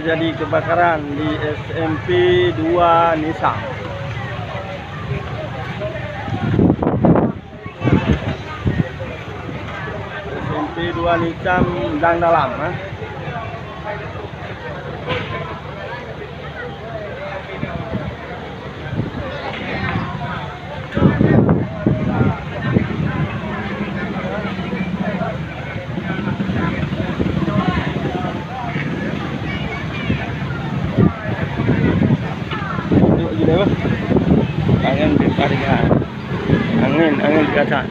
terjadi kebakaran di SMP 2 Nisam. SMP 2 Nisam Dang Dalam. Angin ditarik, angin ke atas.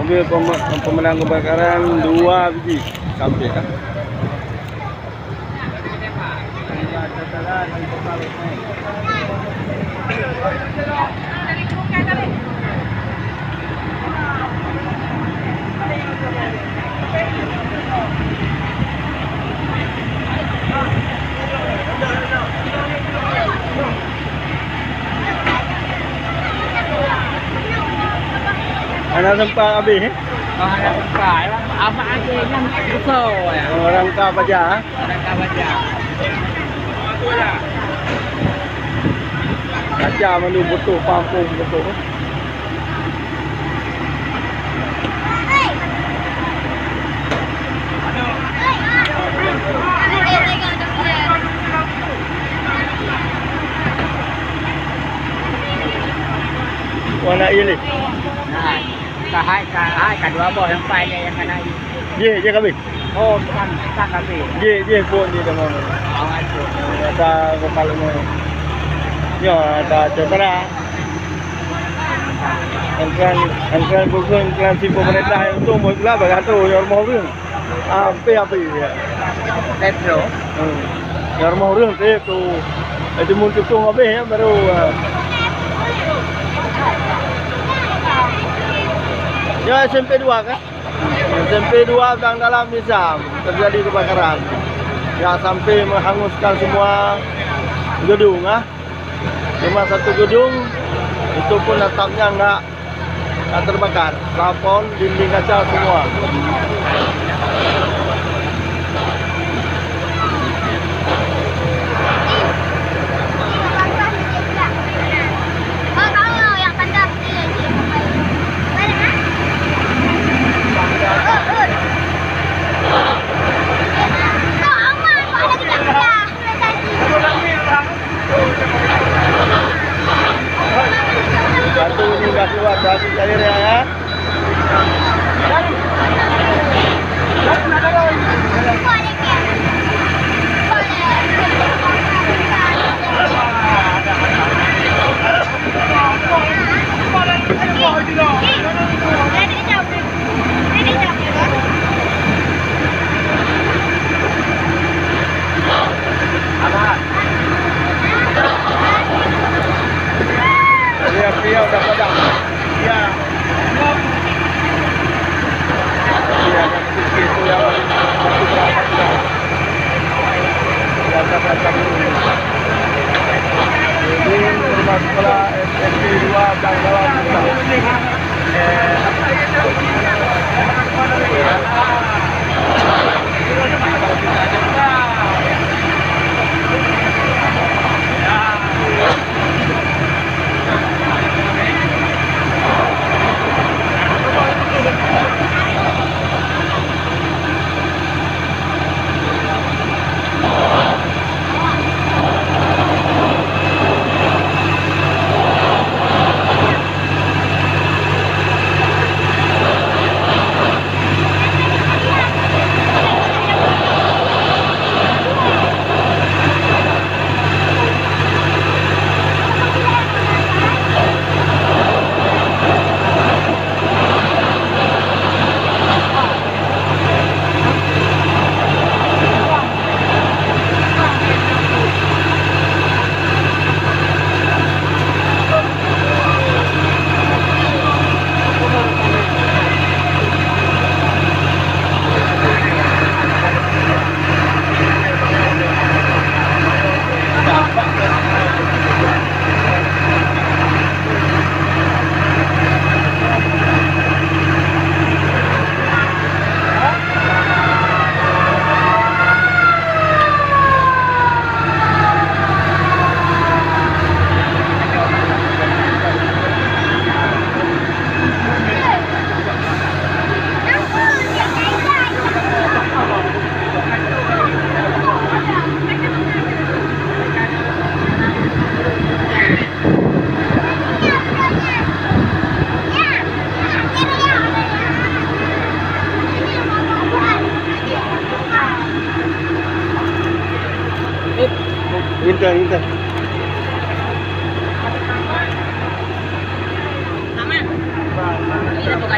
Mobil pemenang kebakaran 2 biji sampai kan. Anak sempat habis Anak sempat lah. Amat aja yang besar ya. Orang kah baca. Orang kah baca. Kaca mandu betul, pampung betul. Warna ini. Nah, kahai kedua bawah yang paling yang kena. Ye kami. Oh, bukan kami. Ye pun di dalam. Awak tu. Ada kepala ni. Ya, ada cedera. Angkan bukan kelansi pemerintah yang tu mula berkata yang mau ring. Apa ya? Petro. Yang mau ring tu. Itu muncul tu habis ya baru. Ya SMP 2 kan? SMP 2 Dang Dalam Nisam terjadi kebakaran. Ya sampai menghanguskan semua gedung Cuma satu gedung itu pun atapnya enggak terbakar. Plafon, dinding kaca semua. Satu ini sudah keluar dari airnya ya. Dia udah padam. Ya.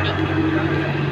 tadi.